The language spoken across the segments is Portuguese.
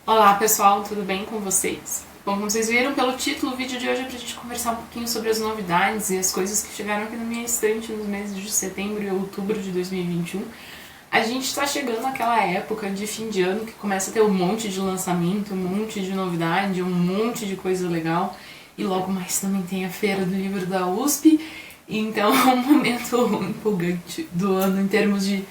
Olá pessoal, tudo bem com vocês? Bom, como vocês viram pelo título, o vídeo de hoje é pra gente conversar um pouquinho sobre as novidades e as coisas que chegaram aqui na minha estante nos meses de setembro e outubro de 2021. A gente tá chegando naquela época de fim de ano que começa a ter um monte de lançamento, um monte de novidade, um monte de coisa legal. E logo mais também tem a Feira do Livro da USP. Então é um momento empolgante do ano em termos de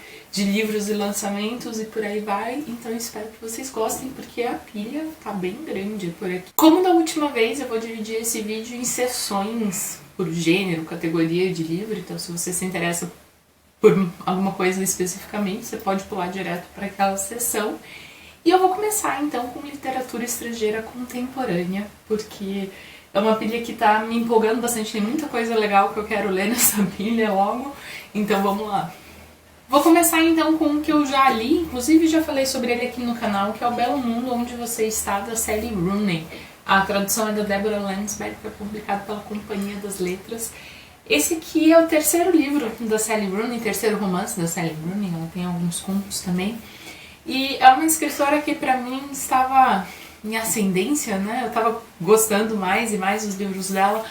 livros e lançamentos e por aí vai. Então eu espero que vocês gostem, porque a pilha tá bem grande por aqui. Como da última vez, eu vou dividir esse vídeo em sessões por gênero, categoria de livro. Então se você se interessa por alguma coisa especificamente, você pode pular direto para aquela sessão. E eu vou começar então com literatura estrangeira contemporânea, porque é uma pilha que tá me empolgando bastante, tem muita coisa legal que eu quero ler nessa pilha logo, então vamos lá. Vou começar então com um que eu já li, inclusive já falei sobre ele aqui no canal, que é O Belo Mundo Onde Você Está, da Sally Rooney. A tradução é da Deborah Lansberg, foi publicado pela Companhia das Letras. Esse aqui é o terceiro livro da Sally Rooney, terceiro romance da Sally Rooney, ela tem alguns contos também. E é uma escritora que pra mim estava em ascendência, né? Eu tava gostando mais e mais dos livros dela.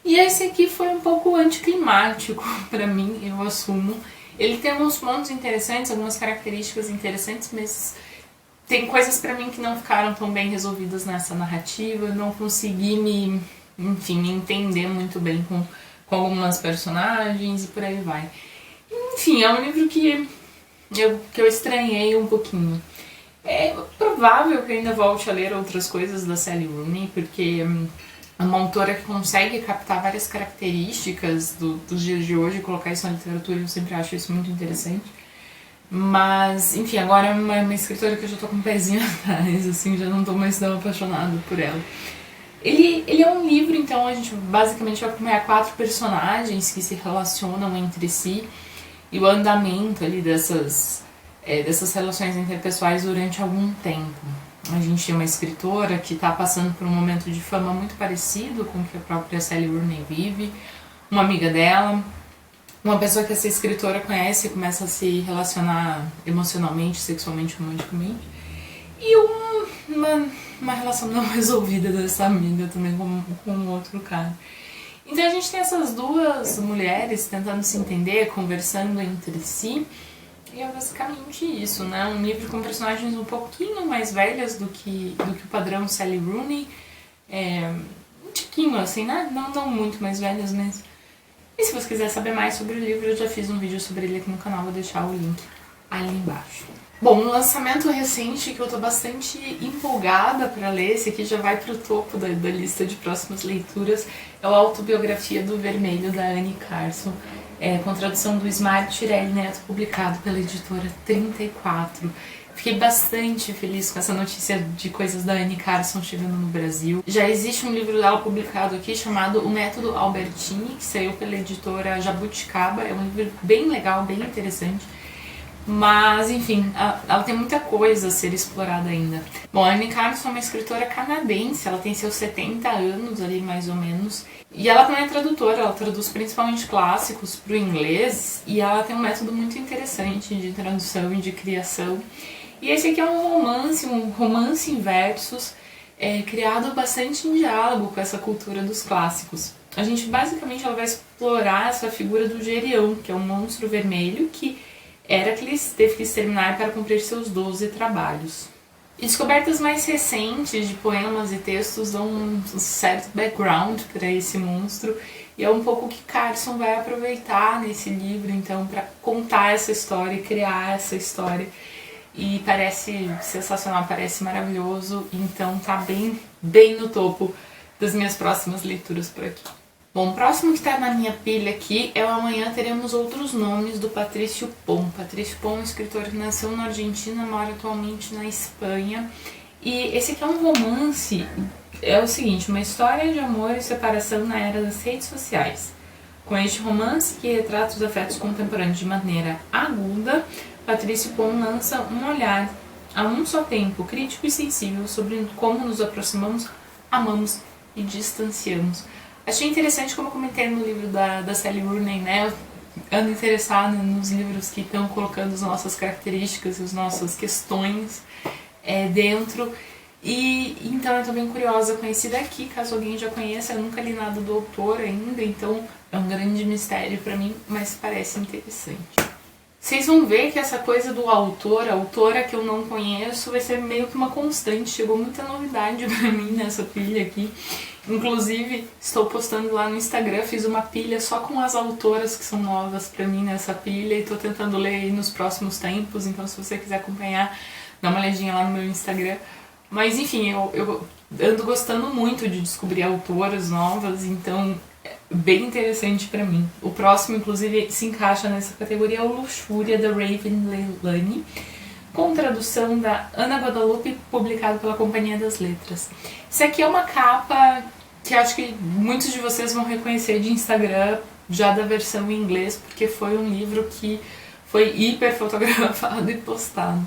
E esse aqui foi um pouco anticlimático pra mim, eu assumo. Ele tem alguns pontos interessantes, algumas características interessantes, mas tem coisas pra mim que não ficaram tão bem resolvidas nessa narrativa. Eu não consegui me entender muito bem com algumas personagens e por aí vai. Enfim, é um livro que eu estranhei um pouquinho. É provável que eu ainda volte a ler outras coisas da Sally Rooney, porque é uma autora que consegue captar várias características dos dias de hoje e colocar isso na literatura, eu sempre acho isso muito interessante. Mas, enfim, agora é uma escritora que eu já tô com um pezinho atrás, assim, já não tô mais tão apaixonada por ela. Ele é um livro, então a gente basicamente vai acompanhar 4 personagens que se relacionam entre si e o andamento ali dessas relações interpessoais durante algum tempo. A gente tem uma escritora que está passando por um momento de fama muito parecido com o que a própria Sally Rooney vive, uma amiga dela, uma pessoa que essa escritora conhece e começa a se relacionar emocionalmente, sexualmente, romanticamente, e uma relação não resolvida dessa amiga também com um outro cara. Então a gente tem essas duas mulheres tentando se entender, conversando entre si, e é basicamente isso, né? Um livro com personagens um pouquinho mais velhas do que o padrão Sally Rooney, um tiquinho assim, né? Não muito mais velhas, mas... E se você quiser saber mais sobre o livro, eu já fiz um vídeo sobre ele aqui no canal, vou deixar o link ali embaixo. Bom, um lançamento recente que eu tô bastante empolgada para ler, esse aqui já vai pro topo da lista de próximas leituras, é o Autobiografia do Vermelho, da Anne Carson, com tradução do Ismael Tirelli Neto, publicado pela editora 34. Fiquei bastante feliz com essa notícia de coisas da Anne Carson chegando no Brasil. Já existe um livro dela publicado aqui chamado O Método Albertini, que saiu pela editora Jabuticaba, é um livro bem legal, bem interessante. Mas, enfim, ela tem muita coisa a ser explorada ainda. Bom, a Anne Carson é uma escritora canadense, ela tem seus 70 anos ali, mais ou menos. E ela também é tradutora, ela traduz principalmente clássicos para o inglês. E ela tem um método muito interessante de tradução e de criação. E esse aqui é um romance em versos, criado bastante em diálogo com essa cultura dos clássicos. A gente, basicamente, ela vai explorar essa figura do Gerião, que é um monstro vermelho que Heracles teve que exterminar para cumprir seus 12 trabalhos. E descobertas mais recentes de poemas e textos dão um certo background para esse monstro, e é um pouco o que Carson vai aproveitar nesse livro, então, para contar essa história, criar essa história. E parece sensacional, parece maravilhoso, então tá bem no topo das minhas próximas leituras por aqui. Bom, o próximo que está na minha pilha aqui é o Amanhã Teremos Outros Nomes, do Patrício Pom. Patrício Pom é um escritor que nasceu na Argentina, mora atualmente na Espanha. E esse aqui é um romance, é o seguinte, uma história de amor e separação na era das redes sociais. Com este romance, que retrata os afetos contemporâneos de maneira aguda, Patrício Pom lança um olhar a um só tempo crítico e sensível sobre como nos aproximamos, amamos e distanciamos. Achei interessante, como eu comentei no livro da Sally Rooney, né? Eu ando interessada nos livros que estão colocando as nossas características e as nossas questões dentro. E então eu tô bem curiosa com esse daqui, caso alguém já conheça, eu nunca li nada do autor ainda, então é um grande mistério pra mim, mas parece interessante. Vocês vão ver que essa coisa do autor, autora que eu não conheço, vai ser meio que uma constante. Chegou muita novidade pra mim nessa pilha aqui. Inclusive, estou postando lá no Instagram, fiz uma pilha só com as autoras que são novas pra mim nessa pilha e tô tentando ler aí nos próximos tempos, então se você quiser acompanhar, dá uma olhadinha lá no meu Instagram. Mas enfim, eu ando gostando muito de descobrir autoras novas, então é bem interessante pra mim. O próximo, inclusive, se encaixa nessa categoria, é o Luxúria, da Raven Leilani, com tradução da Ana Guadalupe, publicado pela Companhia das Letras. Esse aqui é uma capa que acho que muitos de vocês vão reconhecer de Instagram, já da versão em inglês, porque foi um livro que foi hiper fotografado e postado.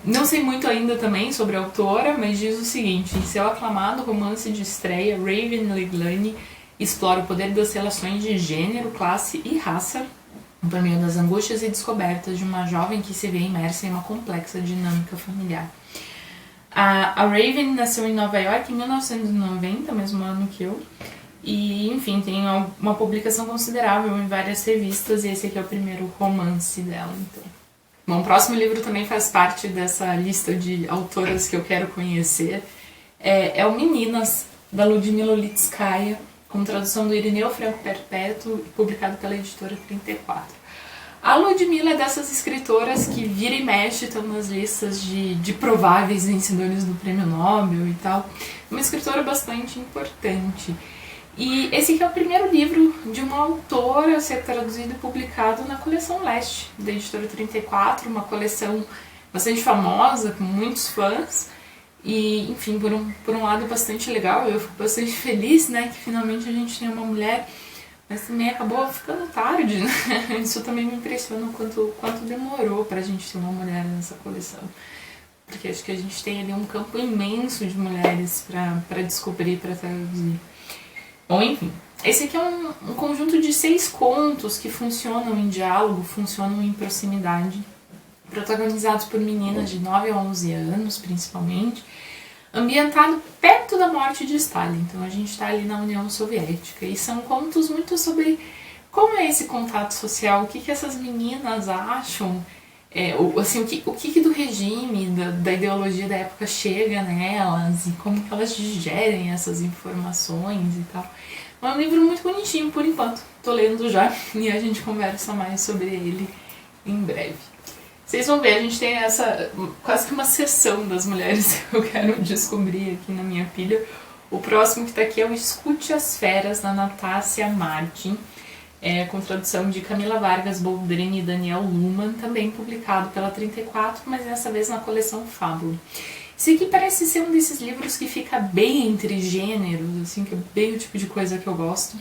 Não sei muito ainda também sobre a autora, mas diz o seguinte: em seu aclamado romance de estreia, Raven Leilani explora o poder das relações de gênero, classe e raça por meio das angústias e descobertas de uma jovem que se vê imersa em uma complexa dinâmica familiar. A Raven nasceu em Nova York em 1990, mesmo ano que eu, e enfim, tem uma publicação considerável em várias revistas, e esse aqui é o primeiro romance dela, então. Bom, o próximo livro também faz parte dessa lista de autoras que eu quero conhecer. É o Meninas, da Ludmila Ulitskaya, com tradução do Irineu Franco Perpétuo, publicado pela editora 34. A Ludmila é dessas escritoras que vira e mexe estão nas listas de prováveis vencedores do Prêmio Nobel e tal. Uma escritora bastante importante. E esse aqui é o primeiro livro de uma autora a ser traduzido e publicado na coleção Leste, da editora 34, uma coleção bastante famosa, com muitos fãs. E, enfim, por um lado bastante legal, eu fico bastante feliz, né, que finalmente a gente tem uma mulher, mas também acabou ficando tarde, né? Isso também me impressiona o quanto demorou pra gente ter uma mulher nessa coleção. Porque acho que a gente tem ali um campo imenso de mulheres pra descobrir, pra traduzir. Bom, enfim, esse aqui é um conjunto de 6 contos que funcionam em diálogo, funcionam em proximidade, protagonizados por meninas de 9 a 11 anos, principalmente, ambientado perto da morte de Stalin. Então a gente está ali na União Soviética, e são contos muito sobre como é esse contato social, o que essas meninas acham, o que do regime, da ideologia da época chega nelas, e como que elas digerem essas informações e tal. É um livro muito bonitinho por enquanto, tô lendo já, e a gente conversa mais sobre ele em breve. Vocês vão ver, a gente tem essa quase que uma sessão das mulheres que eu quero descobrir aqui na minha pilha. O próximo que tá aqui é o Escute as Feras, da Natácia Martin, com tradução de Camila Vargas Boldrini e Daniel Luhmann, também publicado pela 34, mas dessa vez na coleção Fábula. Esse aqui parece ser um desses livros que fica bem entre gêneros, assim, que é bem o tipo de coisa que eu gosto.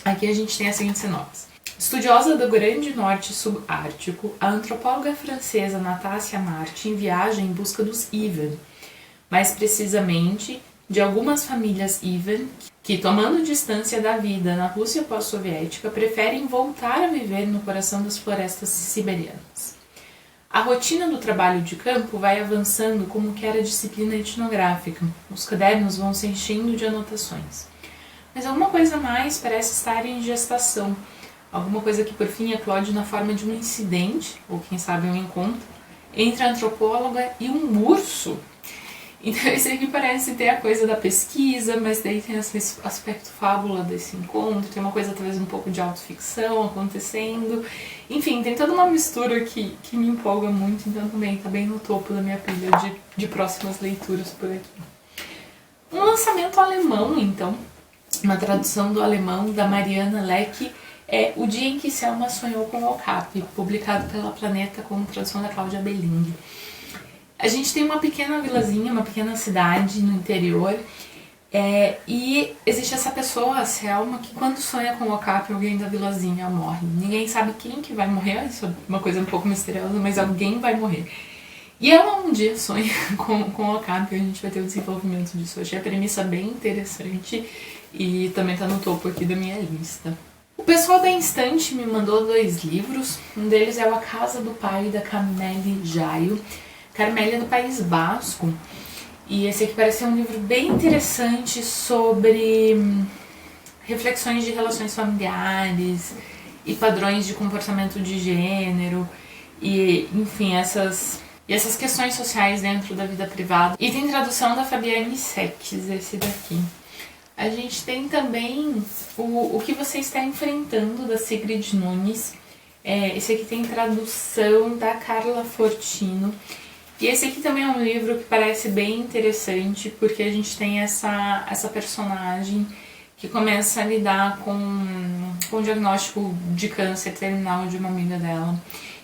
Aqui a gente tem a seguinte sinopse. Estudiosa do Grande Norte Subártico, a antropóloga francesa Natácia Martin viaja em busca dos Ivan, mais precisamente de algumas famílias Ivan que, tomando distância da vida na Rússia pós-soviética, preferem voltar a viver no coração das florestas siberianas. A rotina do trabalho de campo vai avançando como quer a disciplina etnográfica. Os cadernos vão se enchendo de anotações. Mas alguma coisa mais parece estar em gestação. Alguma coisa que por fim eclode na forma de um incidente, ou quem sabe um encontro, entre a antropóloga e um urso. Então esse aqui parece ter a coisa da pesquisa, mas daí tem esse aspecto fábula desse encontro, tem uma coisa talvez um pouco de autoficção acontecendo. Enfim, tem toda uma mistura que me empolga muito, então também está bem no topo da minha pilha de próximas leituras por aqui. Um lançamento alemão, então, uma tradução do alemão da Mariana Leck, é O Dia em que Selma Sonhou com o Okapi, publicado pela Planeta com tradução da Cláudia Belling. A gente tem uma pequena vilazinha, uma pequena cidade no interior, e existe essa pessoa, a Selma, que quando sonha com o Okapi, alguém da vilazinha morre. Ninguém sabe quem que vai morrer, isso é uma coisa um pouco misteriosa, mas alguém vai morrer. E ela um dia sonha com o Okapi, a gente vai ter o desenvolvimento disso. Achei a premissa bem interessante e também está no topo aqui da minha lista. O pessoal da Instante me mandou 2 livros, um deles é o A Casa do Pai, da Carmélia Jaio. Carmélia é do País Basco, E esse aqui parece ser um livro bem interessante sobre reflexões de relações familiares e padrões de comportamento de gênero e, enfim, essas questões sociais dentro da vida privada. E tem tradução da Fabiane Seques, esse daqui. A gente tem também o que você está enfrentando, da Sigrid Nunes. Esse aqui tem tradução da Carla Fortino. E esse aqui também é um livro que parece bem interessante, porque a gente tem essa personagem que começa a lidar com o diagnóstico de câncer terminal de uma amiga dela.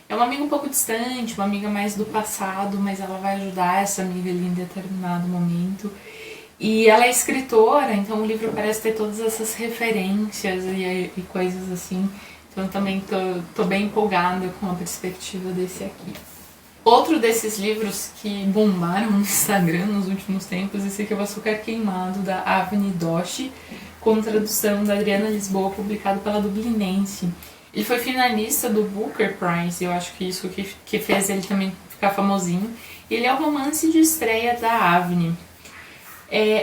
É uma amiga um pouco distante, uma amiga mais do passado, mas ela vai ajudar essa amiga ali em determinado momento. E ela é escritora, então o livro parece ter todas essas referências e coisas assim. Então eu também tô bem empolgada com a perspectiva desse aqui. Outro desses livros que bombaram no Instagram nos últimos tempos, esse aqui é o Açúcar Queimado, da Avni Doshi, com tradução da Adriana Lisboa, publicado pela Dublinense. Ele foi finalista do Booker Prize, eu acho que isso que fez ele também ficar famosinho. Ele é o romance de estreia da Avni.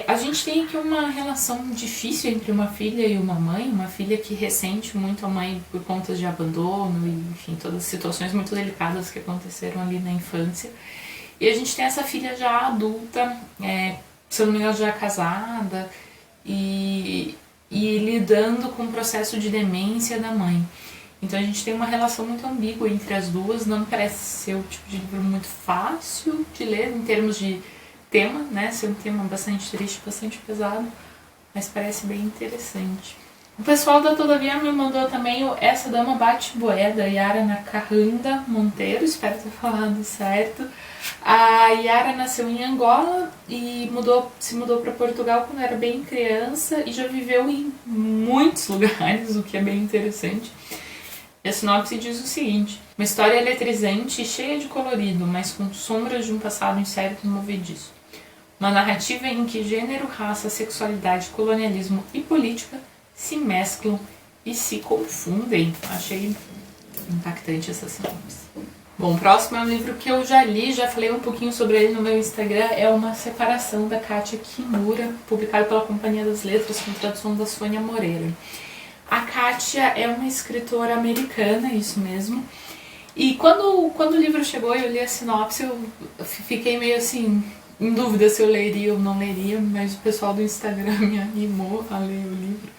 A gente tem aqui uma relação difícil entre uma filha e uma mãe, uma filha que ressente muito a mãe por conta de abandono e, enfim, todas as situações muito delicadas que aconteceram ali na infância. E a gente tem essa filha já adulta, se eu não me engano já casada, e lidando com o processo de demência da mãe. Então a gente tem uma relação muito ambígua entre as duas, não parece ser o tipo de livro muito fácil de ler em termos de tema, né? Ser um tema bastante triste, bastante pesado, mas parece bem interessante. O pessoal da Todavia me mandou também o Essa Dama Bate Boé, da Yara Nakahanda Monteiro, espero ter falado certo. A Yara nasceu em Angola e se mudou para Portugal quando era bem criança e já viveu em muitos lugares, o que é bem interessante. E a sinopse diz o seguinte: uma história eletrizante e cheia de colorido, mas com sombras de um passado incerto e movediço. Uma narrativa em que gênero, raça, sexualidade, colonialismo e política se mesclam e se confundem. Achei impactante essa sinopse. Bom, o próximo é um livro que eu já li, já falei um pouquinho sobre ele no meu Instagram. É Uma Separação, da Kátia Kimura, publicado pela Companhia das Letras, com tradução da Sônia Moreira. A Kátia é uma escritora americana, isso mesmo. E quando o livro chegou e eu li a sinopse, eu fiquei meio assim, em dúvida se eu leria ou não leria, mas o pessoal do Instagram me animou a ler o livro.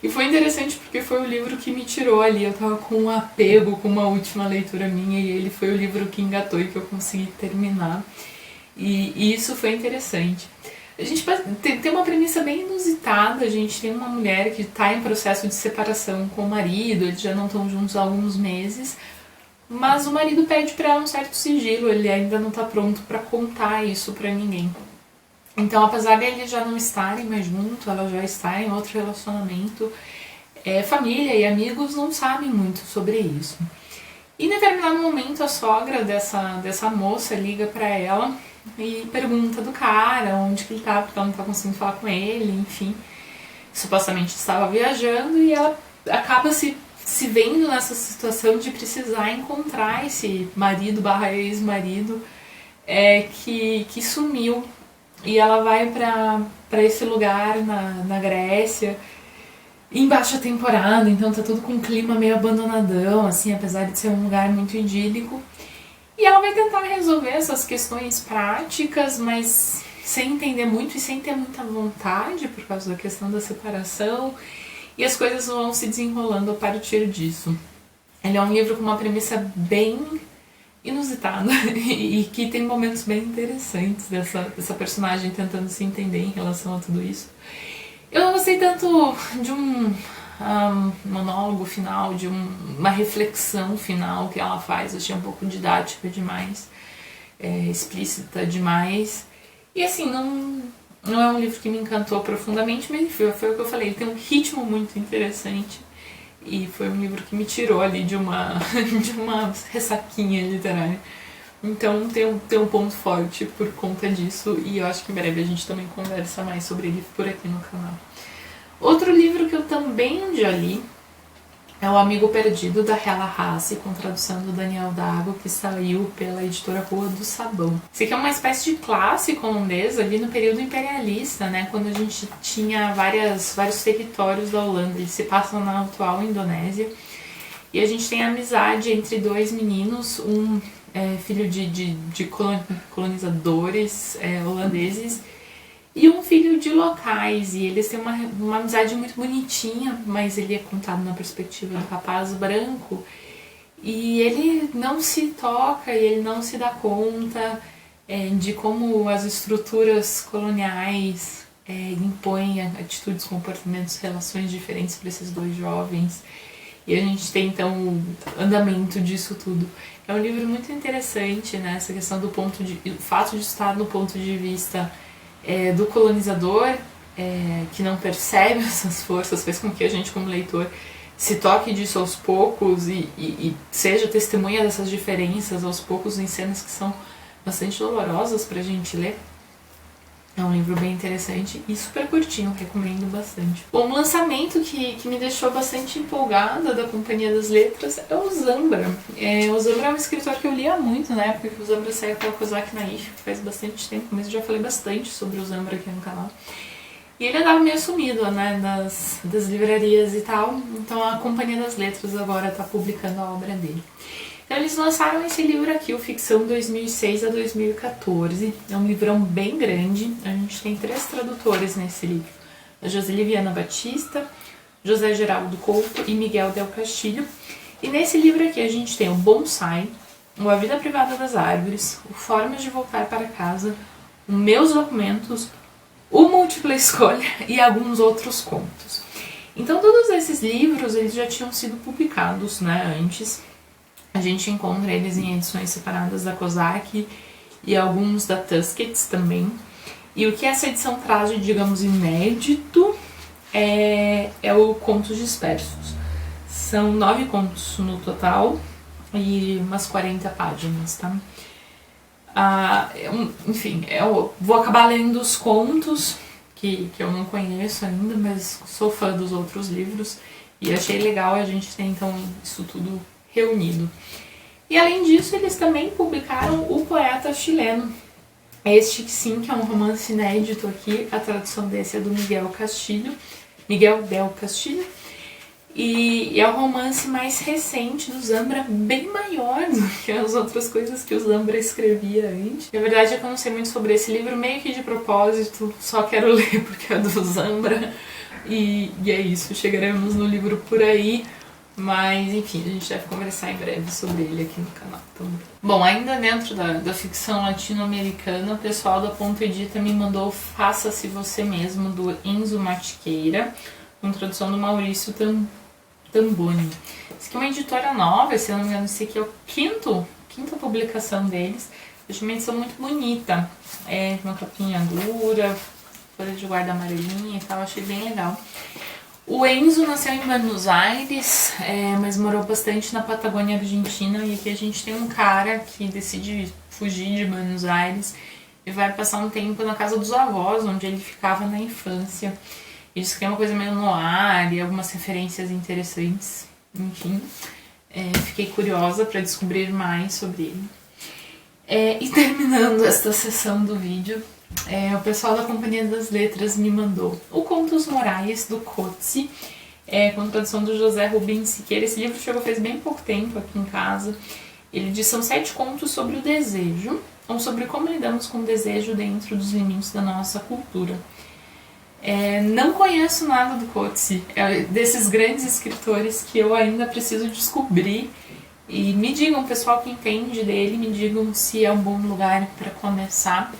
E foi interessante porque foi o livro que me tirou ali, eu tava com um apego com uma última leitura minha e ele foi o livro que engatou e que eu consegui terminar. E isso foi interessante. A gente tem uma premissa bem inusitada. A gente tem uma mulher que está em processo de separação com o marido, eles já não estão juntos há alguns meses, mas o marido pede para ela um certo sigilo, ele ainda não está pronto para contar isso para ninguém. Então, apesar de eles já não estarem mais juntos, ela já está em outro relacionamento, família e amigos não sabem muito sobre isso. E em determinado momento a sogra dessa moça liga para ela e pergunta do cara onde que ele tá, porque ela não tá conseguindo falar com ele, enfim. Supostamente estava viajando e ela acaba se vendo nessa situação de precisar encontrar esse marido / ex-marido que sumiu. E ela vai pra esse lugar na Grécia em baixa temporada, então tá tudo com um clima meio abandonadão, assim, apesar de ser um lugar muito idílico. E ela vai tentar resolver essas questões práticas, mas sem entender muito e sem ter muita vontade por causa da questão da separação. E as coisas vão se desenrolando a partir disso. Ele é um livro com uma premissa bem inusitada e que tem momentos bem interessantes dessa personagem tentando se entender em relação a tudo isso. Eu não gostei tanto de um monólogo final, de uma reflexão final que ela faz. Eu achei um pouco didática demais, explícita demais. E assim, não é um livro que me encantou profundamente, mas enfim, foi o que eu falei. Ele tem um ritmo muito interessante e foi um livro que me tirou ali de uma ressaquinha literária. Então tem um ponto forte por conta disso e eu acho que em breve a gente também conversa mais sobre ele por aqui no canal. Outro livro que eu também já li É o Amigo Perdido, da Hella Hassi, com tradução do Daniel Dago, que saiu pela editora Rua do Sabão. Esse aqui é uma espécie de clássico holandês ali no período imperialista, né, quando a gente tinha vários territórios da Holanda. Eles se passam na atual Indonésia. E a gente tem a amizade entre dois meninos, um filho de colonizadores holandeses, e um filho de locais, e eles têm uma amizade muito bonitinha, mas ele é contado na perspectiva do rapaz branco, e ele não se toca, e ele não se dá conta de como as estruturas coloniais impõem atitudes, comportamentos, relações diferentes para esses dois jovens. E a gente tem então o andamento disso tudo. É um livro muito interessante, né? Essa questão do o fato de estar no ponto de vista do colonizador, que não percebe essas forças, faz com que a gente, como leitor, se toque disso aos poucos e seja testemunha dessas diferenças aos poucos em cenas que são bastante dolorosas pra gente ler. É um livro bem interessante e super curtinho, recomendo bastante. Bom, um lançamento que me deixou bastante empolgada da Companhia das Letras é o Zambra. O Zambra é um escritor que eu lia muito na época que o Zambra saiu pela Kozak Naif, faz bastante tempo, mas eu já falei bastante sobre o Zambra aqui no canal. E ele andava meio sumido, né, das livrarias e tal, então a Companhia das Letras agora está publicando a obra dele. Então eles lançaram esse livro aqui, o Ficção 2006 a 2014. É um livrão bem grande. A gente tem 3 tradutores nesse livro. A Joseliviana Batista, José Geraldo Couto e Miguel Del Castilho. E nesse livro aqui a gente tem o Bonsai, o A Vida Privada das Árvores, o Formas de Voltar para Casa, os Meus Documentos, o Múltipla Escolha e alguns outros contos. Então todos esses livros eles já tinham sido publicados, né, antes. A gente encontra eles em edições separadas da Kozak e alguns da Tusquets também. E o que essa edição traz de, digamos, inédito é o Contos Dispersos. São 9 contos no total e umas 40 páginas, tá? Enfim, eu vou acabar lendo os contos que eu não conheço ainda, mas sou fã dos outros livros e achei legal a gente ter então isso tudo reunido. E além disso, eles também publicaram O Poeta Chileno. Este sim, que é um romance inédito aqui, a tradução desse é do Miguel Del Castillo. E é o romance mais recente do Zambra, bem maior do que as outras coisas que o Zambra escrevia antes. A verdade é que eu não sei muito sobre esse livro, meio que de propósito, só quero ler porque é do Zambra. E é isso, chegaremos no livro por aí. Mas, enfim, a gente deve conversar em breve sobre ele aqui no canal também. Bom, ainda dentro da ficção latino-americana, o pessoal da Ponto Edita me mandou Faça-se Você Mesmo, do Enzo Matiqueira, com tradução do Maurício Tamboni. Essa aqui é uma editora nova, se eu não me engano, esse aqui é a quinta publicação deles. Eu achei uma edição muito bonita, uma capinha dura, folha de guarda amarelinha e tal, achei bem legal. O Enzo nasceu em Buenos Aires, mas morou bastante na Patagônia Argentina, e aqui a gente tem um cara que decide fugir de Buenos Aires e vai passar um tempo na casa dos avós, onde ele ficava na infância. Isso que é uma coisa meio noir e algumas referências interessantes, enfim. Fiquei curiosa para descobrir mais sobre ele. E terminando esta sessão do vídeo, o pessoal da Companhia das Letras me mandou o Contos Morais, do Coetzee, com tradução do José Rubens Siqueira. Esse livro chegou faz bem pouco tempo aqui em casa. Ele diz: são 7 contos sobre o desejo, ou sobre como lidamos com o desejo dentro dos limites da nossa cultura. Não conheço nada do Coetzee, desses grandes escritores que eu ainda preciso descobrir. E me digam, pessoal que entende dele, me digam se é um bom lugar para começar.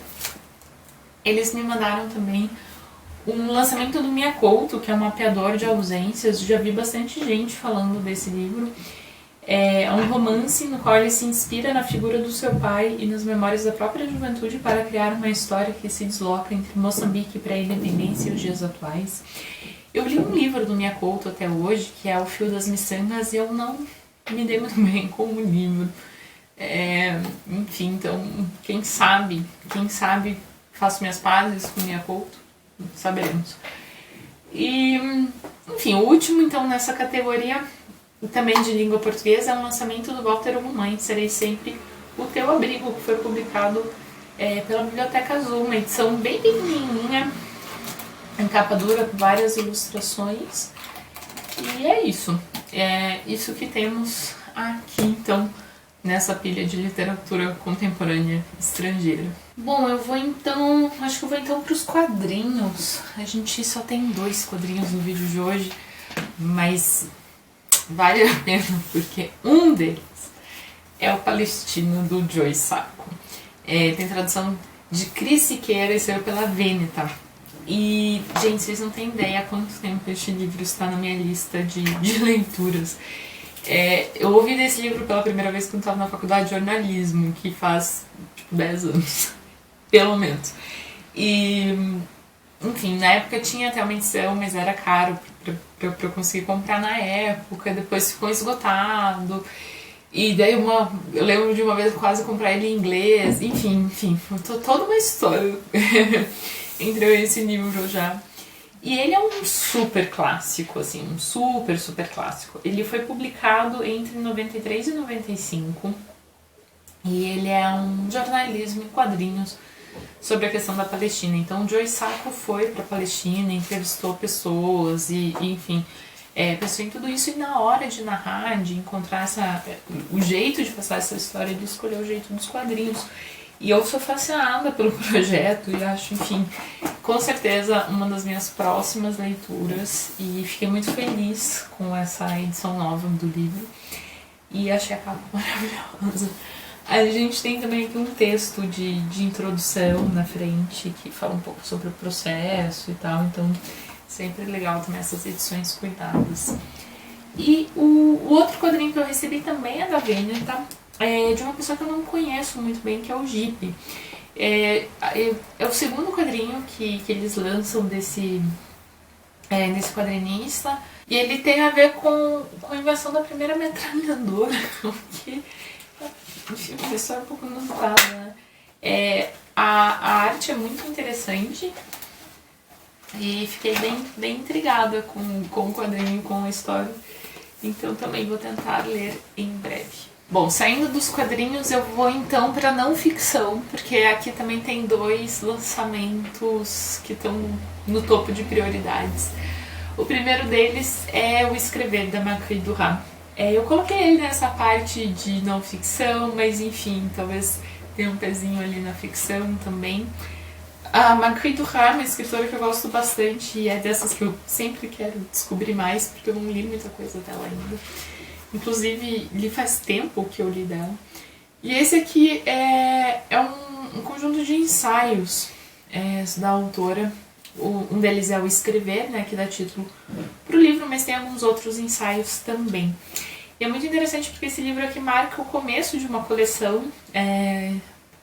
Eles me mandaram também um lançamento do Mia Couto, que é um mapeador de ausências. Já vi bastante gente falando desse livro. É um romance no qual ele se inspira na figura do seu pai e nas memórias da própria juventude para criar uma história que se desloca entre Moçambique, pré-independência e os dias atuais. Eu li um livro do Mia Couto até hoje, que é O Fio das Miçangas, e eu não me dei muito bem com o livro. Enfim, então, quem sabe faço minhas pazes com Mia Couto, saberemos. E, enfim, o último, então, nessa categoria e também de língua portuguesa, é um lançamento do Walter Ugumãe, Mãe, Serei Sempre o Teu Abrigo, que foi publicado pela Biblioteca Azul, uma edição bem pequenininha, em capa dura, com várias ilustrações. E é isso. É isso que temos aqui, então, nessa pilha de literatura contemporânea estrangeira. Bom, acho que eu vou então para os quadrinhos. A gente só tem 2 quadrinhos no vídeo de hoje, mas vale a pena porque um deles é o Palestino, do Joe Sacco. Tem tradução de Cris Siqueira e saiu pela Veneta. E, gente, vocês não têm ideia há quanto tempo este livro está na minha lista de leituras. Eu ouvi desse livro pela primeira vez quando estava na faculdade de jornalismo, que faz, 10 anos, pelo menos. E, enfim, na época tinha até uma edição, mas era caro pra eu conseguir comprar na época, depois ficou esgotado. E daí eu lembro de uma vez quase comprar ele em inglês, enfim, toda uma história entre esse livro já. E ele é um super clássico, assim, um super clássico. Ele foi publicado entre 93 e 95 e ele é um jornalismo em quadrinhos sobre a questão da Palestina. Então, o Joe Sacco foi para a Palestina, entrevistou pessoas e enfim, pensou em tudo isso, e na hora de narrar, de encontrar o jeito de passar essa história, ele escolheu o jeito dos quadrinhos. E eu sou fascinada pelo projeto e acho, enfim, com certeza uma das minhas próximas leituras, e fiquei muito feliz com essa edição nova do livro e achei a capa maravilhosa. A gente tem também aqui um texto de introdução na frente que fala um pouco sobre o processo e tal, então sempre legal também essas edições cuidadas. E o outro quadrinho que eu recebi também é da Veneta, de uma pessoa que eu não conheço muito bem, que é o Jeep. É o segundo quadrinho que eles lançam desse quadrinista, e ele tem a ver com a invenção da primeira metralhadora, que, enfim, uma história um pouco inusitada, né? A arte é muito interessante e fiquei bem intrigada com o quadrinho, com a história, então também vou tentar ler em breve. Bom, saindo dos quadrinhos, eu vou então para não ficção, porque aqui também tem 2 lançamentos que estão no topo de prioridades. O primeiro deles é o Escrever, da Marguerite Duras. Eu coloquei ele nessa parte de não ficção, mas enfim, talvez tenha um pezinho ali na ficção também. A Marguerite Duras é uma escritora que eu gosto bastante e é dessas que eu sempre quero descobrir mais, porque eu não li muita coisa dela ainda. Inclusive, li faz tempo que eu li dela. E esse aqui é um conjunto de ensaios da autora. Um deles é o Escrever, né, que dá título pro livro, mas tem alguns outros ensaios também. E é muito interessante porque esse livro aqui marca o começo de uma coleção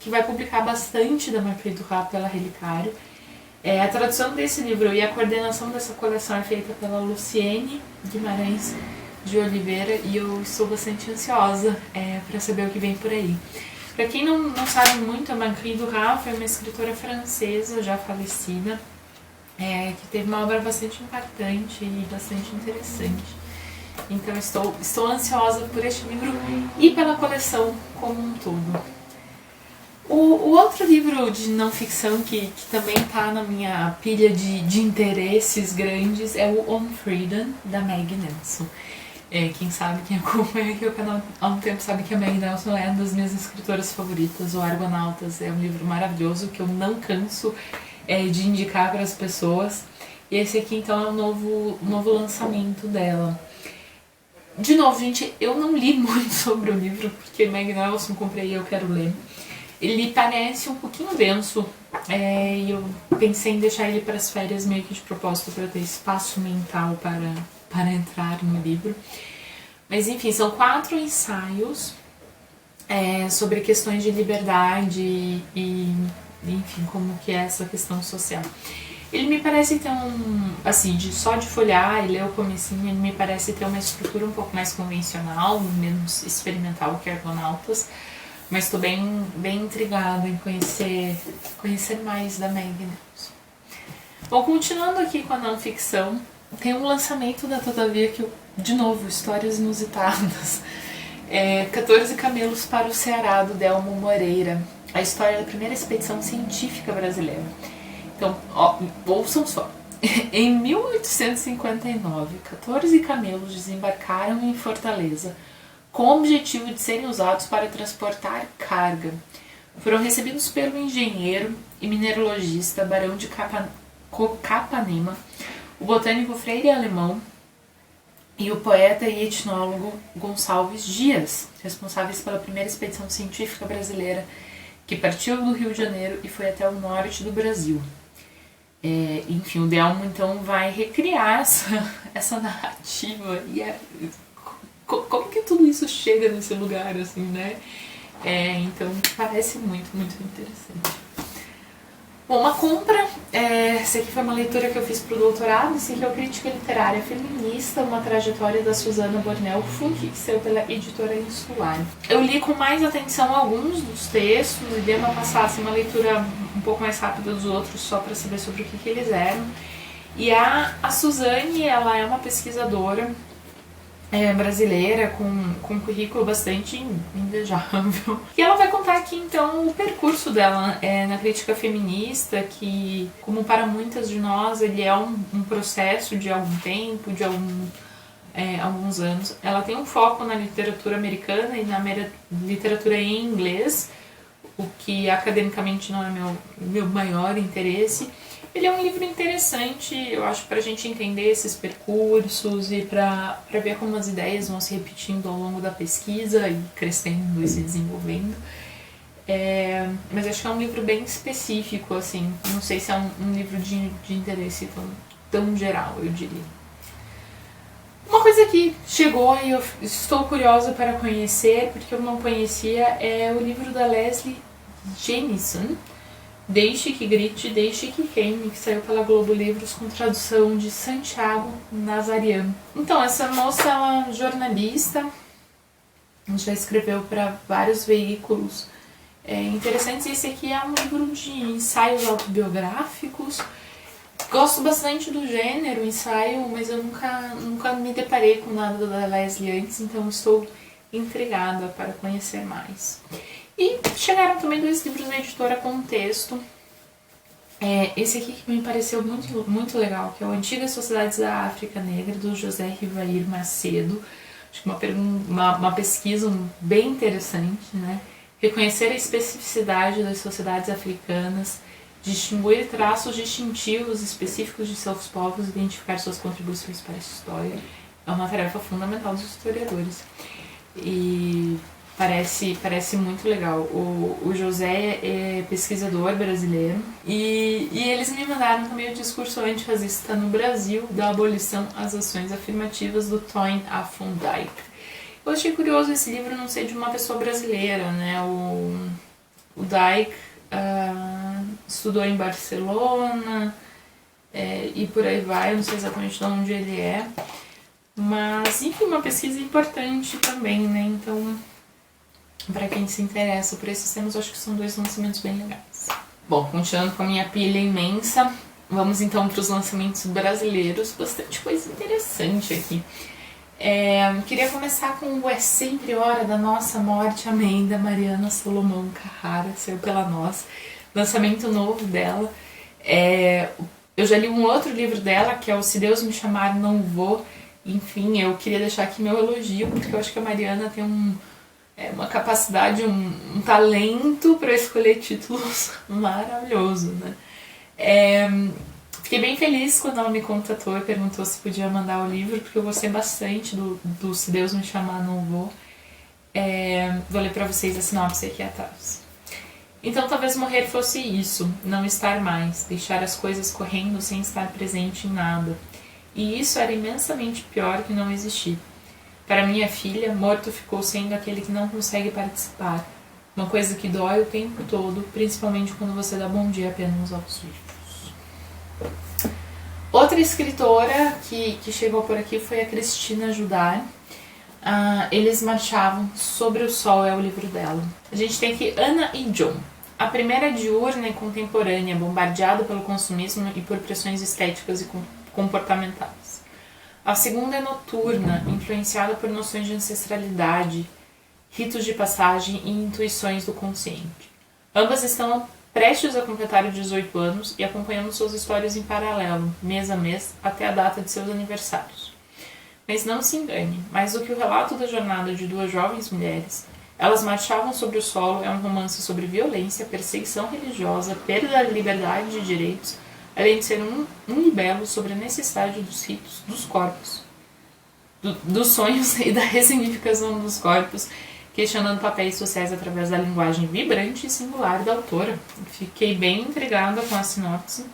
que vai publicar bastante da Marguerite Duras pela Relicário. A tradução desse livro e a coordenação dessa coleção é feita pela Luciene Guimarães de Oliveira, e eu estou bastante ansiosa para saber o que vem por aí. Para quem não sabe muito, a Marguerite Duras foi uma escritora francesa já falecida, que teve uma obra bastante impactante e bastante interessante. Então estou ansiosa por este livro e pela coleção como um todo. O outro livro de não ficção que também está na minha pilha de interesses grandes é o On Freedom, da Meg Nelson. Quem sabe, quem acompanha aqui o canal há um tempo sabe que a Meg Nelson é uma das minhas escritoras favoritas. O Argonautas é um livro maravilhoso que eu não canso de indicar para as pessoas. E esse aqui então é o novo lançamento dela. De novo, gente, eu não li muito sobre o livro, porque Meg Nelson comprei e eu quero ler. Ele parece um pouquinho denso, e eu pensei em deixar ele para as férias meio que de propósito, para ter espaço mental para entrar no livro. Mas enfim, são 4 ensaios sobre questões de liberdade e enfim, como que é essa questão social. Ele me parece ter assim, só de folhear e ler o comecinho, ele me parece ter uma estrutura um pouco mais convencional, menos experimental que Argonautas, mas estou bem intrigada em conhecer mais da Meg Nelson. Bom, continuando aqui com a não ficção, tem um lançamento da Todavia que eu De novo, histórias inusitadas. 14 Camelos para o Ceará, do Delmo Moreira. A história da primeira expedição científica brasileira. Então, ouçam só. Em 1859, 14 camelos desembarcaram em Fortaleza com o objetivo de serem usados para transportar carga. Foram recebidos pelo engenheiro e mineralogista Barão de Capanema, o botânico Freire Alemão e o poeta e etnólogo Gonçalves Dias, responsáveis pela primeira expedição científica brasileira que partiu do Rio de Janeiro e foi até o norte do Brasil. Enfim, o Delmo então vai recriar essa narrativa e como que tudo isso chega nesse lugar, assim, né? Então parece muito, muito interessante. Bom, uma compra, essa aqui foi uma leitura que eu fiz para o doutorado, esse aqui é o Crítica Literária Feminista, uma trajetória da Suzana Bornel Funk, que saiu pela editora Insular. Eu li com mais atenção alguns dos textos e dei uma passada, assim, uma leitura um pouco mais rápida dos outros, só para saber sobre o que eles eram. E a Suzane, ela é uma pesquisadora brasileira com um currículo bastante invejável. E ela vai contar aqui então o percurso dela na crítica feminista, que, como para muitas de nós, ele é um processo de algum tempo, de alguns anos. Ela tem um foco na literatura americana e na literatura em inglês, o que academicamente não é meu maior interesse. Ele é um livro interessante, eu acho, para a gente entender esses percursos e para ver como as ideias vão se repetindo ao longo da pesquisa e crescendo e se desenvolvendo. Mas acho que é um livro bem específico, assim, não sei se é um livro de interesse tão geral, eu diria. Uma coisa que chegou e eu estou curiosa para conhecer, porque eu não conhecia, é o livro da Leslie Jamison, Deixe que Grite, Deixe que Queime, que saiu pela Globo Livros com tradução de Santiago Nazarian. Então, essa moça, ela é jornalista, já escreveu para vários veículos interessantes. Esse aqui é um livro de ensaios autobiográficos. Gosto bastante do gênero, ensaio, mas eu nunca me deparei com nada da Leslie antes, então estou intrigada para conhecer mais. E chegaram também 2 livros da editora Contexto. Esse aqui que me pareceu muito, muito legal, que é o Antigas Sociedades da África Negra, do José Rivair Macedo. Acho que uma pesquisa bem interessante, né? Reconhecer a especificidade das sociedades africanas, distinguir traços distintivos específicos de seus povos e identificar suas contribuições para a história. É uma tarefa fundamental dos historiadores. E parece muito legal. O José é pesquisador brasileiro e eles me mandaram também o discurso antirracista no Brasil da abolição às ações afirmativas do Toyin Afon Dyke. Eu achei curioso esse livro não ser de uma pessoa brasileira, né? O Dyke estudou em Barcelona e por aí vai, eu não sei exatamente de onde ele é, mas enfim, uma pesquisa importante também, né? Então, para quem se interessa por esses temas, eu acho que são 2 lançamentos bem legais. Bom, continuando com a minha pilha imensa, vamos então para os lançamentos brasileiros, bastante coisa interessante aqui. Queria começar com o É Sempre Hora da Nossa Morte, Amém, da Mariana Salomão Carrara, saiu pela Nós, lançamento novo dela. Eu já li um outro livro dela, que é o Se Deus Me Chamar Não Vou. Enfim, eu queria deixar aqui meu elogio, porque eu acho que a Mariana tem uma capacidade, um talento para escolher títulos maravilhoso, né? Fiquei bem feliz quando ela me contatou e perguntou se podia mandar o livro, porque eu gostei bastante do Se Deus Me Chamar Não Vou. Vou ler para vocês a sinopse aqui atrás. Então talvez morrer fosse isso, não estar mais, deixar as coisas correndo sem estar presente em nada. E isso era imensamente pior que não existir. Para minha filha, morto ficou sendo aquele que não consegue participar. Uma coisa que dói o tempo todo, principalmente quando você dá bom dia apenas aos vivos. Outra escritora que chegou por aqui foi a Cristina Judar. Eles Marchavam Sobre o Sol é o livro dela. A gente tem aqui Ana e John. A primeira diurna e contemporânea, bombardeada pelo consumismo e por pressões estéticas e comportamentais. A segunda é noturna, influenciada por noções de ancestralidade, ritos de passagem e intuições do consciente. Ambas estão prestes a completar os 18 anos e acompanhamos suas histórias em paralelo, mês a mês, até a data de seus aniversários. Mas não se engane, mais do que o relato da jornada de duas jovens mulheres, Elas Marchavam sobre o Solo é um romance sobre violência, perseguição religiosa, perda da liberdade de direitos, além de ser um libelo sobre a necessidade dos ritos, dos corpos, dos sonhos e da ressignificação dos corpos, questionando papéis sociais através da linguagem vibrante e singular da autora. Fiquei bem intrigada com a sinopse.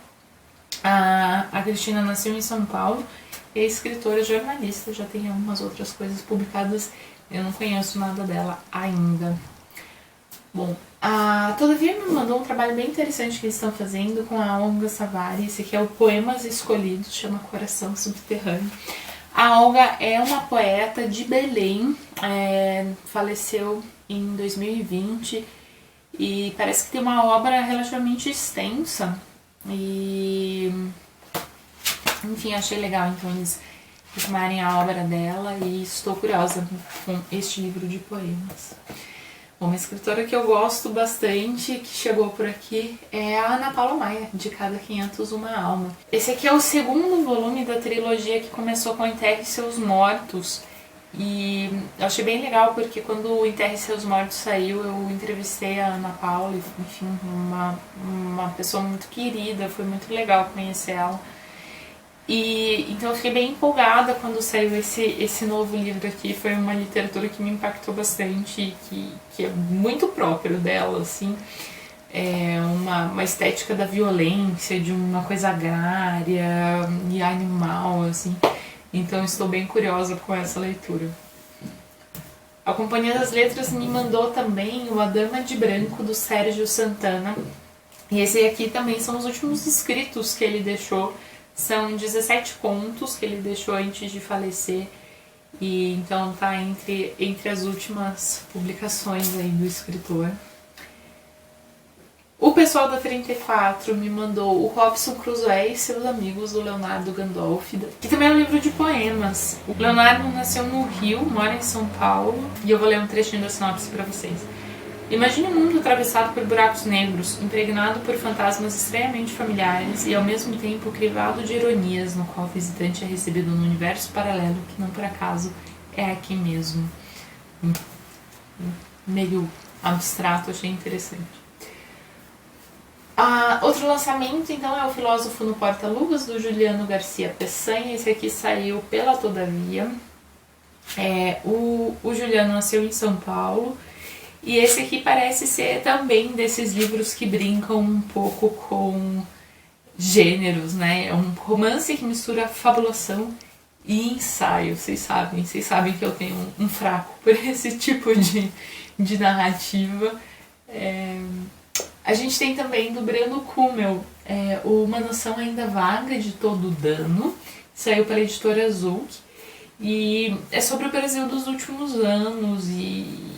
A Cristina nasceu em São Paulo, é escritora e jornalista, já tem algumas outras coisas publicadas, eu não conheço nada dela ainda. Bom, a Todavia me mandou um trabalho bem interessante que eles estão fazendo com a Olga Savari. Esse aqui é o Poemas Escolhidos, chama Coração Subterrâneo. A Olga é uma poeta de Belém, faleceu em 2020 e parece que tem uma obra relativamente extensa. E, enfim, achei legal então eles retomarem a obra dela e estou curiosa com este livro de poemas. Uma escritora que eu gosto bastante, que chegou por aqui, é a Ana Paula Maia, de Cada 500 Uma Alma. Esse aqui é o segundo volume da trilogia que começou com Enterre Seus Mortos. E eu achei bem legal porque quando o Enterre Seus Mortos saiu, eu entrevistei a Ana Paula, enfim, uma pessoa muito querida, foi muito legal conhecer ela. E então eu fiquei bem empolgada quando saiu esse novo livro aqui. Foi uma literatura que me impactou bastante, que é muito próprio dela, assim. É uma estética da violência, de uma coisa agrária e animal, assim. Então estou bem curiosa com essa leitura. A Companhia das Letras me mandou também o A Dama de Branco, do Sérgio Santana. E esse aqui também são os últimos escritos que ele deixou. São 17 contos que ele deixou antes de falecer. E então tá entre as últimas publicações aí do escritor. O pessoal da 34 me mandou o Robson Crusoe e seus amigos, do Leonardo Gandolfi, que também é um livro de poemas. O Leonardo nasceu no Rio, mora em São Paulo, e eu vou ler um trechinho da sinopse para vocês. Imagine um mundo atravessado por buracos negros, impregnado por fantasmas estranhamente familiares e ao mesmo tempo crivado de ironias, no qual o visitante é recebido num universo paralelo que não por acaso é aqui mesmo. Meio abstrato, achei interessante. Outro lançamento, então, é O Filósofo no Porta-Luvas, do Juliano Garcia Peçanha. Esse aqui saiu pela Todavia. O Juliano nasceu em São Paulo. E esse aqui parece ser também desses livros que brincam um pouco com gêneros, né? É um romance que mistura fabulação e ensaio. Vocês sabem que eu tenho um fraco por esse tipo de narrativa. A gente tem também do Breno Kummel, Uma Noção Ainda Vaga de Todo Dano, saiu pela editora Zulk, e é sobre o Brasil dos últimos anos, e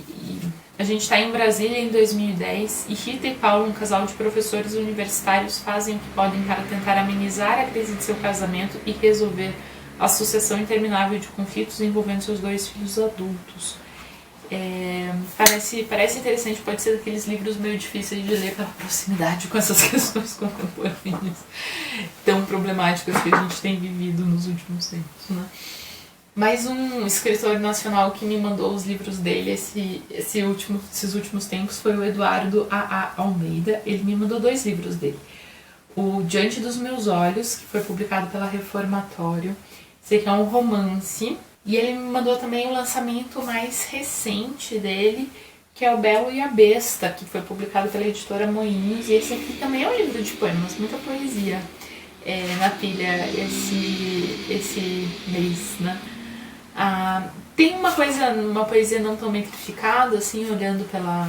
a gente está em Brasília em 2010, e Rita e Paulo, um casal de professores universitários, fazem o que podem para tentar amenizar a crise de seu casamento e resolver a sucessão interminável de conflitos envolvendo seus 2 filhos adultos. Parece interessante, pode ser daqueles livros meio difíceis de ler pela proximidade com essas questões contemporâneas tão problemáticas que a gente tem vivido nos últimos tempos, né? Mais um escritor nacional que me mandou os livros dele esses últimos tempos foi o Eduardo A.A. Almeida. Ele me mandou 2 livros dele. O Diante dos Meus Olhos, que foi publicado pela Reformatório. Esse aqui é um romance. E ele me mandou também o lançamento mais recente dele, que é O Belo e a Besta, que foi publicado pela editora Moinhos. E esse aqui também é um livro de poemas, muita poesia na pilha esse mês, né? Tem uma poesia não tão metrificada, assim, olhando pela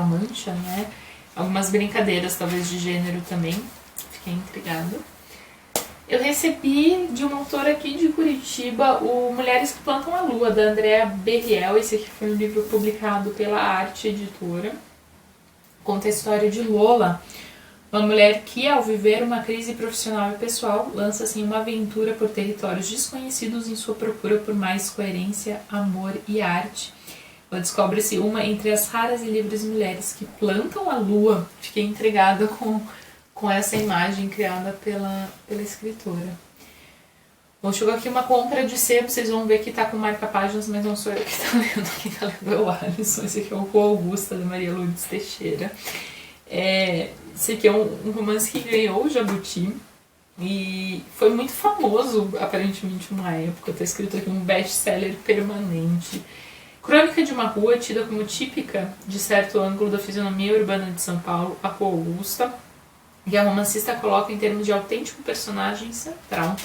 mancha, né? Algumas brincadeiras, talvez, de gênero também. Fiquei intrigada. Eu recebi de uma autora aqui de Curitiba o Mulheres que Plantam a Lua, da Andrea Berriel. Esse aqui foi um livro publicado pela Arte Editora. Conta a história de Lola, Uma mulher que, ao viver uma crise profissional e pessoal, lança-se em uma aventura por territórios desconhecidos em sua procura por mais coerência, amor e arte. Ela descobre-se uma entre as raras e livres mulheres que plantam a lua. Fiquei intrigada com essa imagem criada pela escritora. Bom, chegou aqui uma compra de sebo, vocês vão ver que tá com marca-páginas, mas não sou eu que tá lendo, quem tá lendo é o Alisson. Esse aqui é o Rua Augusta, da Maria Lourdes Teixeira. Esse aqui é um romance que ganhou o Jabuti e foi muito famoso, aparentemente, numa época. Tá escrito aqui um best-seller permanente. Crônica de uma rua tida como típica de certo ângulo da fisionomia urbana de São Paulo, a Rua Augusta, e a romancista coloca em termos de autêntico personagem central.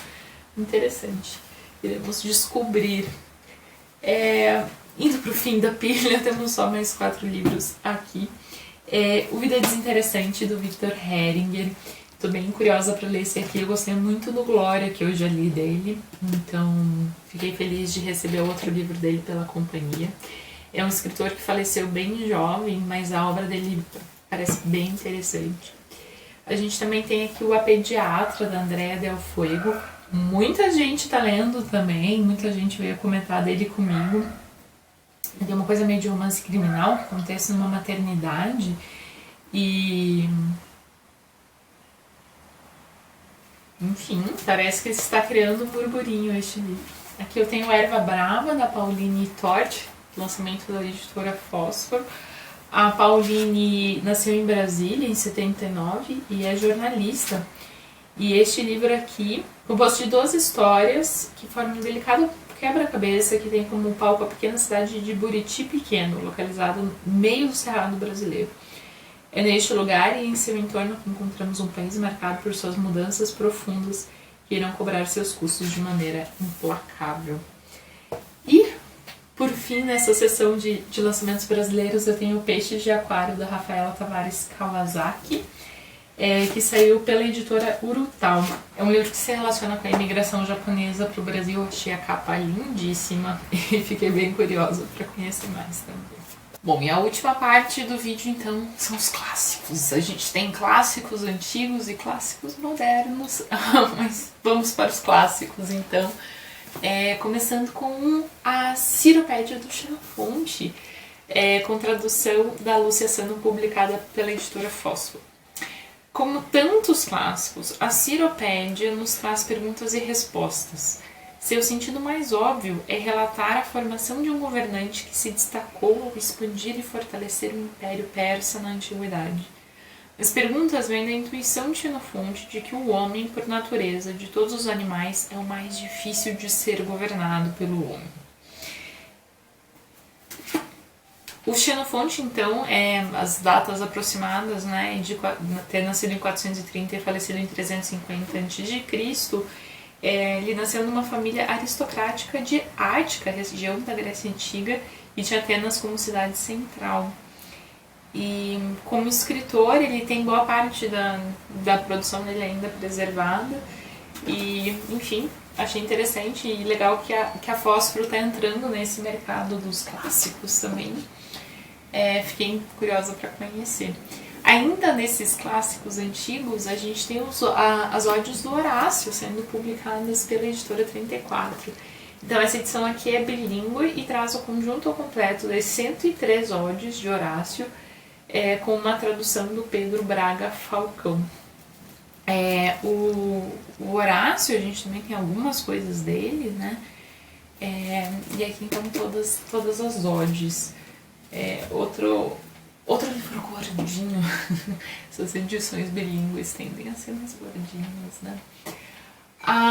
Interessante. Iremos descobrir. Indo para o fim da pilha, temos só mais 4 livros aqui. O Vida Desinteressante, do Victor Heringer. Estou bem curiosa para ler esse aqui. Eu gostei muito do Glória, que eu já li dele. Então, fiquei feliz de receber outro livro dele pela companhia. É um escritor que faleceu bem jovem, mas a obra dele parece bem interessante. A gente também tem aqui o A Pediatra, da Andrea Del Fuego. Muita gente tá lendo também, muita gente veio comentar dele comigo. Tem uma coisa meio de romance criminal que acontece numa maternidade e... enfim, parece que está criando um burburinho este livro. Aqui eu tenho Erva Brava, da Pauline Todd, lançamento da editora Fósforo. A Pauline nasceu em Brasília em 79 e é jornalista. E este livro aqui, composto de 12 histórias, que formam um delicado quebra-cabeça que tem como palco a pequena cidade de Buriti Pequeno, localizada no meio do Cerrado brasileiro. É neste lugar e em seu entorno que encontramos um país marcado por suas mudanças profundas que irão cobrar seus custos de maneira implacável. E, por fim, nessa sessão de lançamentos brasileiros, eu tenho o Peixes de Aquário, da Rafaela Tavares Kawasaki, que saiu pela editora Urutau. É um livro que se relaciona com a imigração japonesa para o Brasil. Eu achei a capa lindíssima e fiquei bem curiosa para conhecer mais também. Bom, e a última parte do vídeo, então, são os clássicos. A gente tem clássicos antigos e clássicos modernos, mas vamos para os clássicos, então. Começando com a Ciropédia do Xenofonte, com tradução da Lúcia Sano, publicada pela editora Fósforo. Como tantos clássicos, a Ciropédia nos traz perguntas e respostas. Seu sentido mais óbvio é relatar a formação de um governante que se destacou ao expandir e fortalecer o Império Persa na Antiguidade. As perguntas vêm da intuição de Xenofonte de que o homem, por natureza, de todos os animais, é o mais difícil de ser governado pelo homem. O Xenofonte, então, as datas aproximadas, né, de ter nascido em 430 e falecido em 350 a.C., ele nasceu numa família aristocrática de Ática, região da Grécia Antiga, e de Atenas como cidade central. E como escritor, ele tem boa parte da produção dele ainda preservada. E, enfim, achei interessante e legal que a Fósforo está entrando nesse mercado dos clássicos também. Fiquei curiosa para conhecer. Ainda nesses clássicos antigos, a gente tem as Ódios do Horácio sendo publicadas pela editora 34. Então essa edição aqui é bilíngue e traz o conjunto ao completo das 103 Ódios de Horácio, com uma tradução do Pedro Braga Falcão. O Horácio, a gente também tem algumas coisas dele, né? E aqui então todas as Ódios. Outro livro gordinho. Essas edições bilíngues tendem a ser mais gordinhas, né?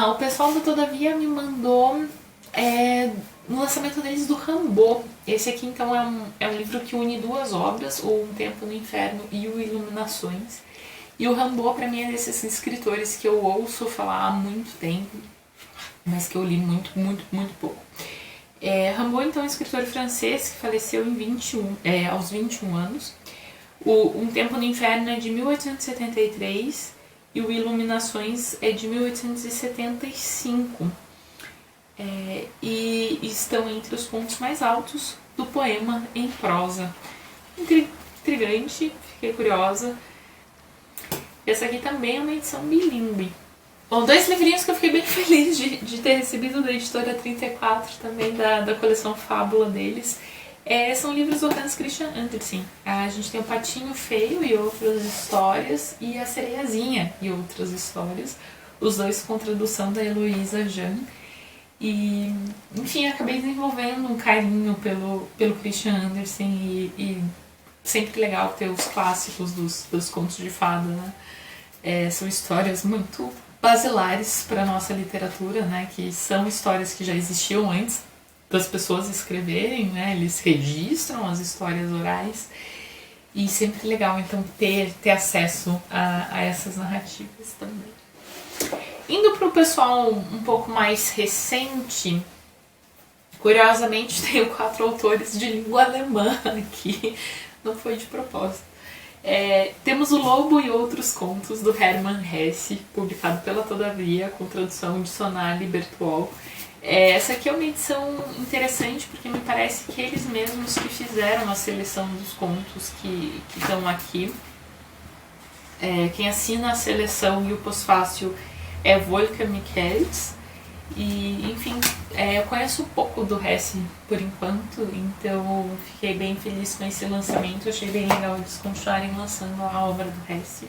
O pessoal do Todavia me mandou no lançamento deles do Rambo. Esse aqui então é um livro que une duas obras, o Um Tempo no Inferno e o Iluminações. E o Rambo, para mim, é desses escritores que eu ouço falar há muito tempo, mas que eu li muito, muito, muito pouco. Rambo, então, é um escritor francês que faleceu aos 21 anos. O Um Tempo no Inferno é de 1873 e o Iluminações é de 1875. E estão entre os pontos mais altos do poema em prosa. Intrigante, fiquei curiosa. porque essa aqui também é uma edição bilíngue. Bom, 2 livrinhos que eu fiquei bem feliz de ter recebido da editora 34, também da coleção Fábula deles. São livros do Hans Christian Andersen. A gente tem o Patinho Feio e Outras Histórias e a Sereiazinha e Outras Histórias. Os dois com tradução da Heloísa Jan. E, enfim, acabei desenvolvendo um carinho pelo Christian Andersen e sempre legal ter os clássicos dos contos de fada, né? São histórias muito basilares para a nossa literatura, né? Que são histórias que já existiam antes das pessoas escreverem, né? Eles registram as histórias orais e sempre legal, então, ter acesso a essas narrativas também. Indo para o pessoal um pouco mais recente, curiosamente tenho 4 autores de língua alemã aqui, não foi de propósito. Temos O Lobo e Outros Contos, do Hermann Hesse, publicado pela Todavia, com tradução de Sonali Bertuol. Essa aqui é uma edição interessante porque me parece que eles mesmos que fizeram a seleção dos contos que estão aqui. Quem assina a seleção e o pós-fácil é Volker Michels. E, enfim, eu conheço pouco do Hesse por enquanto, então fiquei bem feliz com esse lançamento. Achei bem legal eles continuarem lançando a obra do Hesse.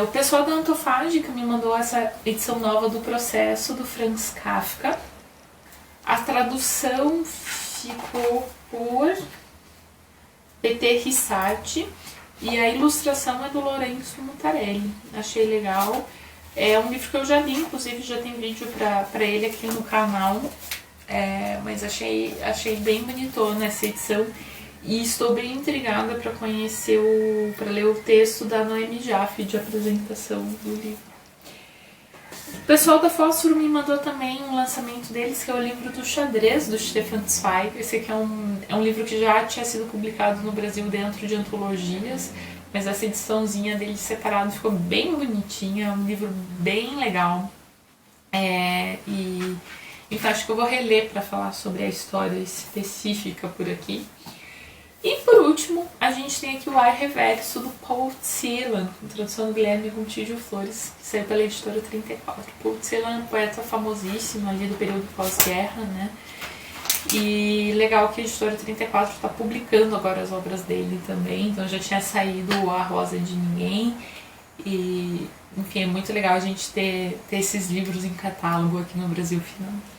O pessoal da Antofágica me mandou essa edição nova do Processo, do Franz Kafka. A tradução ficou por P.T. Rissati e a ilustração é do Lourenço Mutarelli. Achei legal. É um livro que eu já li, inclusive já tem vídeo pra ele aqui no canal, mas achei bem bonitona essa edição e estou bem intrigada para para ler o texto da Noemi Jaffe de apresentação do livro. O pessoal da Fósforo me mandou também um lançamento deles, que é o livro do Xadrez, do Stefan Zweig. Esse aqui é um livro que já tinha sido publicado no Brasil dentro de antologias, mas essa ediçãozinha dele separado ficou bem bonitinha, é um livro bem legal. Então acho que eu vou reler para falar sobre a história específica por aqui. E por último, a gente tem aqui o Ar Reverso, do Paul Celan, com tradução do Guilherme Gontijo Flores, que saiu pela editora 34. Paul Celan é um poeta famosíssimo ali do período pós-guerra, né? E legal que a editora 34 está publicando agora as obras dele também, então já tinha saído A Rosa de Ninguém. E, enfim, é muito legal a gente ter esses livros em catálogo aqui no Brasil finalmente.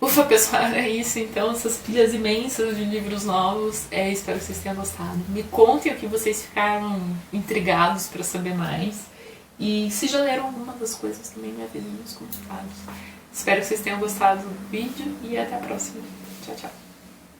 Ufa, pessoal, é isso então, essas pilhas imensas de livros novos. Espero que vocês tenham gostado. Me contem o que vocês ficaram intrigados para saber mais. E se já leram alguma das coisas, também me avisem nos comentários. Espero que vocês tenham gostado do vídeo e até a próxima. Tchau, tchau.